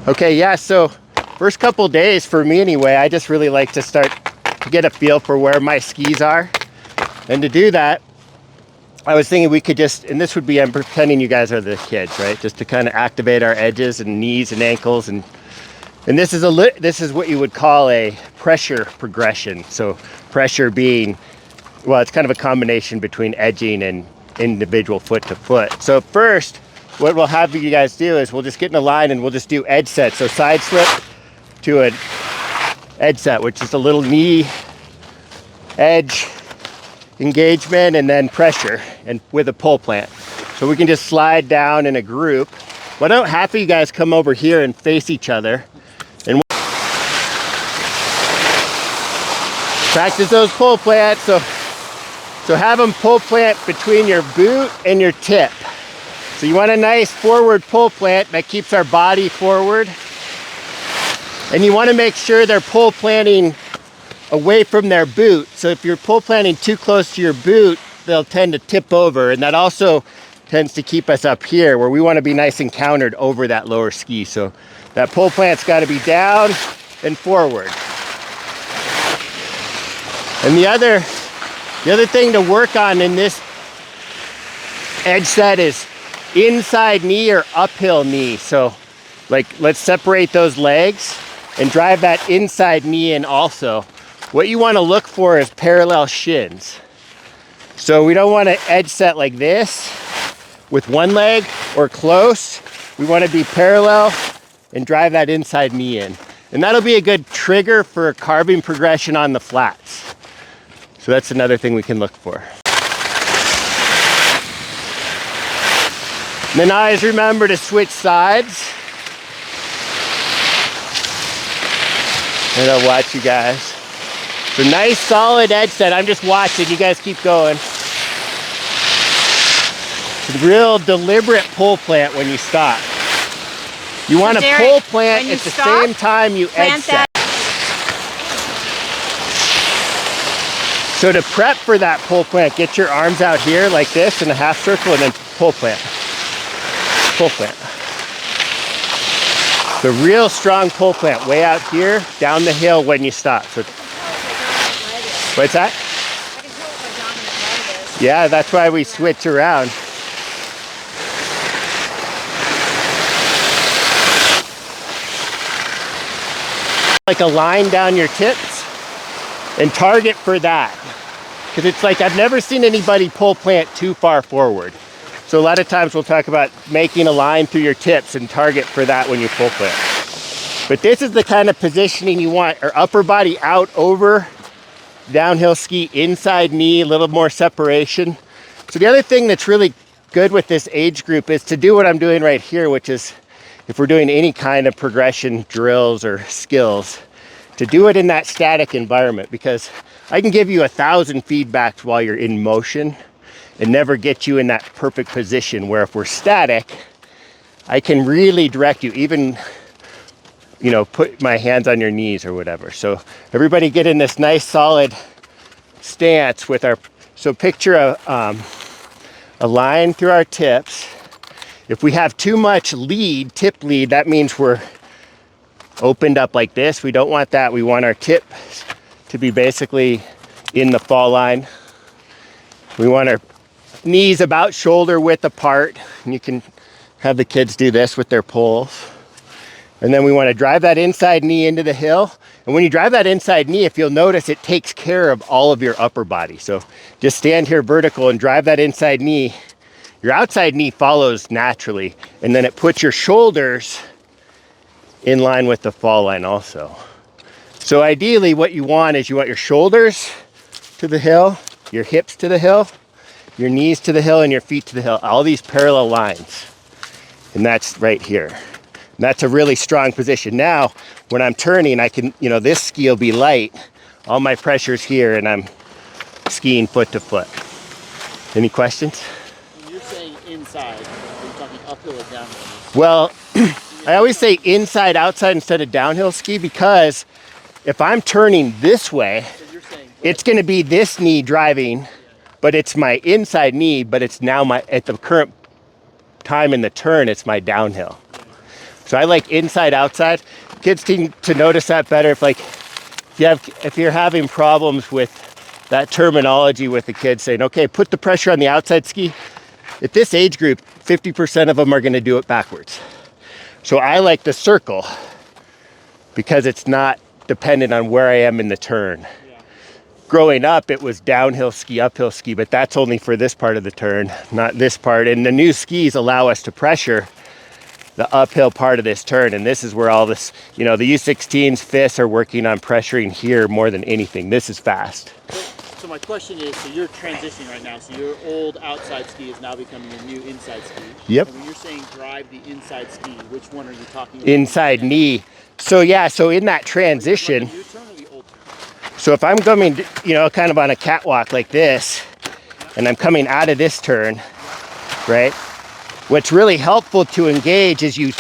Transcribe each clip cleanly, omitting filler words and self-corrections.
Okay, yeah, so first couple days for me anyway, I just really like to start to get a feel for where my skis are. And to do that, I was thinking we could just, and this would be, I'm pretending you guys are the kids, right? Just to kind of activate our edges and knees and ankles. And this is what you would call a pressure progression. So pressure being, well, it's kind of a combination between edging and individual foot to foot. So first, what we'll have you guys do is we'll just get in a line and we'll just do edge set. So side slip to an edge set, which is a little knee edge engagement and then pressure and with a pole plant. So we can just slide down in a group. Why don't half of you guys come over here and face each other and practice those pole plants. So have them pole plant between your boot and your tip. So you want a nice forward pole plant that keeps our body forward. And you want to make sure they're pole planting away from their boot. So if you're pole planting too close to your boot, they'll tend to tip over. And that also tends to keep us up here where we want to be nice and countered over that lower ski. So that pole plant's got to be down and forward. And the other thing to work on in this edge set is inside knee or uphill knee. So like, let's separate those legs and drive that inside knee in also. What you want to look for is parallel shins. So we don't want to edge set like this with one leg or close. We want to be parallel and drive that inside knee in. And that'll be a good trigger for a carving progression on the flats. So that's another thing we can look for. And then always remember to switch sides. And I'll watch you guys. So nice solid edge set. I'm just watching. You guys keep going. Real deliberate pole plant when you stop. You want to pole plant at the same time you edge set. So to prep for that pole plant, get your arms out here like this in a half circle and then pole plant. Pole plant. The real strong pole plant way out here, down the hill when you stop. So, what's that? I can tell what my dominant leg is. Yeah, that's why we switch around. Like a line down your tips and target for that. Because it's like, I've never seen anybody pole plant too far forward. So a lot of times we'll talk about making a line through your tips and target for that when you pole plant. But this is the kind of positioning you want, or upper body out over downhill ski, inside knee, a little more separation. So the other thing that's really good with this age group is to do what I'm doing right here, which is if we're doing any kind of progression drills or skills, to do it in that static environment, because I can give you 1,000 feedbacks while you're in motion and never get you in that perfect position where if we're static, I can really direct you, even, you know, put my hands on your knees or whatever. So everybody get in this nice solid stance with our, so picture a line through our tips. If we have too much lead, tip lead, that means we're opened up like this. We don't want that. We want our tip to be basically in the fall line. We want our knees about shoulder width apart. And you can have the kids do this with their poles. And then we want to drive that inside knee into the hill. And when you drive that inside knee, if you'll notice, it takes care of all of your upper body. So just stand here vertical and drive that inside knee. Your outside knee follows naturally. And then it puts your shoulders in line with the fall line also. So ideally what you want is you want your shoulders to the hill, your hips to the hill, your knees to the hill, and your feet to the hill. All these parallel lines. And that's right here. And that's a really strong position. Now, when I'm turning, I can, you know, this ski will be light. All my pressure's here and I'm skiing foot to foot. Any questions? When you're saying inside, are you talking uphill or downhill? Well, I always say inside, outside instead of downhill ski, because if I'm turning this way, it's going to be this knee driving, but it's my inside knee, but it's now my, at the current time in the turn, it's my downhill. So I like inside, outside. Kids seem to notice that better if you're having problems with that terminology with the kids saying, okay, put the pressure on the outside ski. At this age group, 50% of them are gonna do it backwards. So I like the circle because it's not dependent on where I am in the turn. Yeah. Growing up, it was downhill ski, uphill ski, but that's only for this part of the turn, not this part. And the new skis allow us to pressure the uphill part of this turn. And this is where all this, the U16s, FIS are working on pressuring here more than anything. This is fast. So my question is, so you're transitioning right now. So your old outside ski is now becoming a new inside ski. Yep. And when you're saying drive the inside ski, which one are you talking about? Inside knee. So yeah, so in that transition, The new turn or the old turn? so if I'm coming, kind of on a catwalk like this, and I'm coming out of this turn, right? What's really helpful to engage is you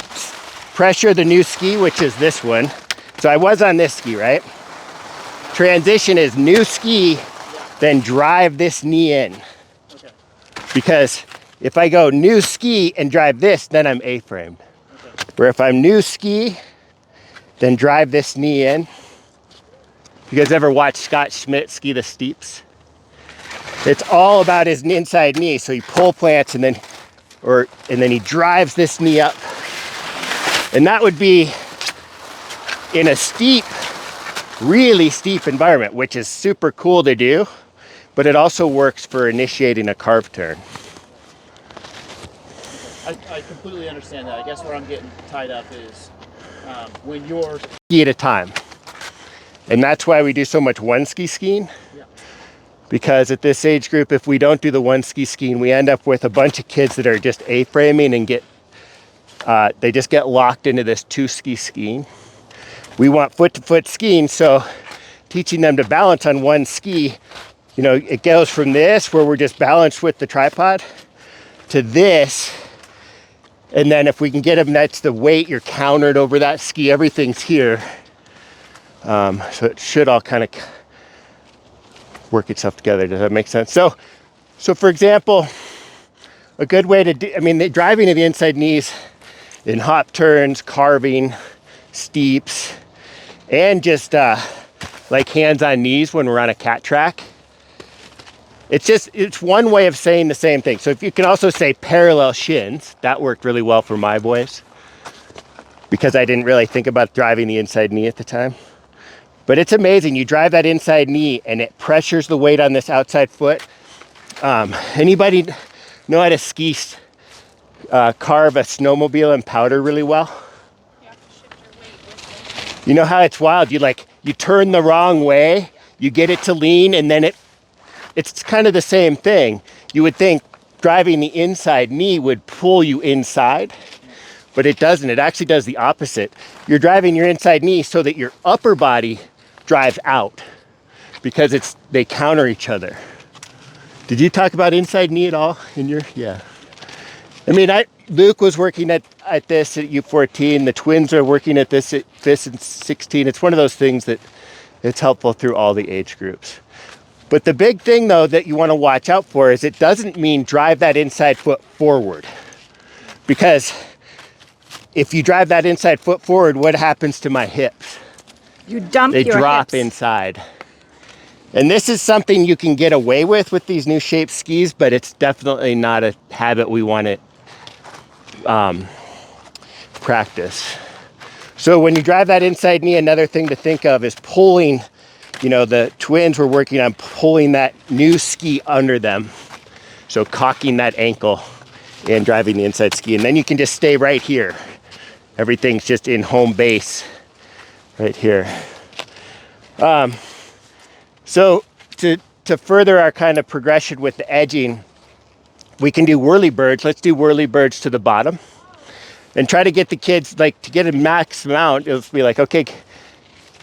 pressure the new ski, which is this one. So I was on this ski, right? Transition is new ski, then drive this knee in. Okay. Because if I go new ski and drive this, then I'm A-framed. Okay. Where if I'm new ski, then drive this knee in. You guys ever watch Scott Schmidt ski the steeps? It's all about his inside knee. So he pole plants and then he drives this knee up. And that would be in a steep, really steep environment, which is super cool to do, but it also works for initiating a carve turn. I completely understand that. I guess where I'm getting tied up is when you're Ski at a time. And that's why we do so much one ski skiing. Yeah. Because at this age group, if we don't do the one ski skiing, we end up with a bunch of kids that are just A-framing and they just get locked into this two ski skiing. We want foot to foot skiing, so teaching them to balance on one ski, it goes from this where we're just balanced with the tripod to this. And then if we can get them, that's the weight, you're countered over that ski, everything's here. So it should all kind of work itself together. Does that make sense? So for example, a good way to do, the driving of the inside knees in hop turns, carving, steeps, and just like hands on knees when we're on a cat track. It's one way of saying the same thing. So if you can also say parallel shins, that worked really well for my boys because I didn't really think about driving the inside knee at the time. But it's amazing. You drive that inside knee and it pressures the weight on this outside foot. Anybody know how to ski, carve a snowmobile in powder really well? You have to shift your weight with it. You know how it's wild? You turn the wrong way, you get it to lean, and then it's kind of the same thing. You would think driving the inside knee would pull you inside, but it doesn't. It actually does the opposite. You're driving your inside knee so that your upper body drives out because they counter each other. Did you talk about inside knee at all in your, yeah. Luke was working at this at U14. The twins are working at this at FIS in 16. It's one of those things that it's helpful through all the age groups. But the big thing though that you want to watch out for is it doesn't mean drive that inside foot forward. Because if you drive that inside foot forward, what happens to my hips? You dump They your drop hips. inside. And this is something you can get away with these new shape skis, but it's definitely not a habit we want to practice. So when you drive that inside knee, another thing to think of is pulling, the twins were working on pulling that new ski under them. So cocking that ankle and driving the inside ski. And then you can just stay right here. Everything's just in home base right here. So to further our kind of progression with the edging, we can do whirly birds. Let's do whirly birds to the bottom and try to get the kids, to get a max amount. It'll be like, okay,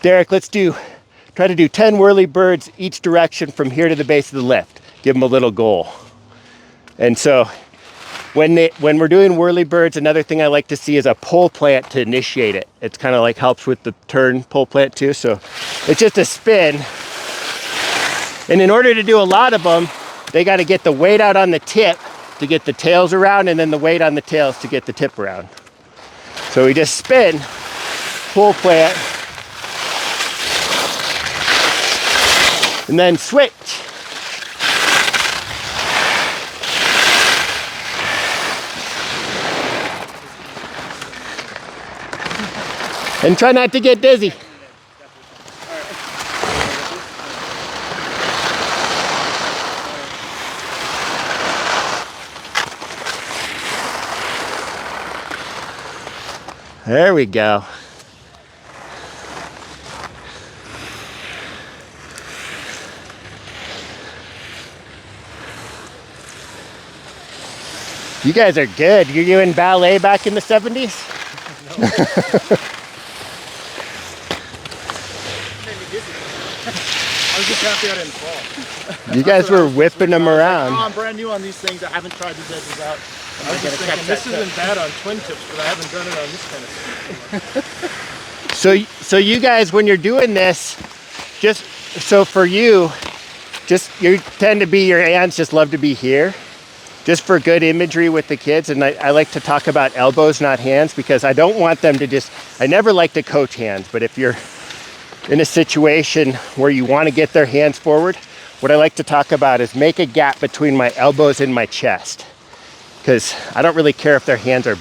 Derek, try to do 10 whirly birds each direction from here to the base of the lift. Give them a little goal. And so when we're doing whirly birds, another thing I like to see is a pole plant to initiate it. It's kind of helps with the turn pole plant too. So it's just a spin. And in order to do a lot of them, they got to get the weight out on the tip to get the tails around, and then the weight on the tails to get the tip around. So we just spin, pull plant, and then switch. And try not to get dizzy. There we go. You guys are good. You're doing ballet back in the 70s? I was just happy I didn't fall. You guys were whipping them around. I'm brand new on these things. I haven't tried these edges out. I was just thinking, This isn't bad on twin tips, but I haven't done it on this kind of stuff. So you guys, when you're doing this, just so for you, you tend to be, your hands just love to be here, just for good imagery with the kids. And I like to talk about elbows, not hands, because I don't want them to I never like to coach hands, but if you're in a situation where you want to get their hands forward, what I like to talk about is make a gap between my elbows and my chest. Because I don't really care if their hands are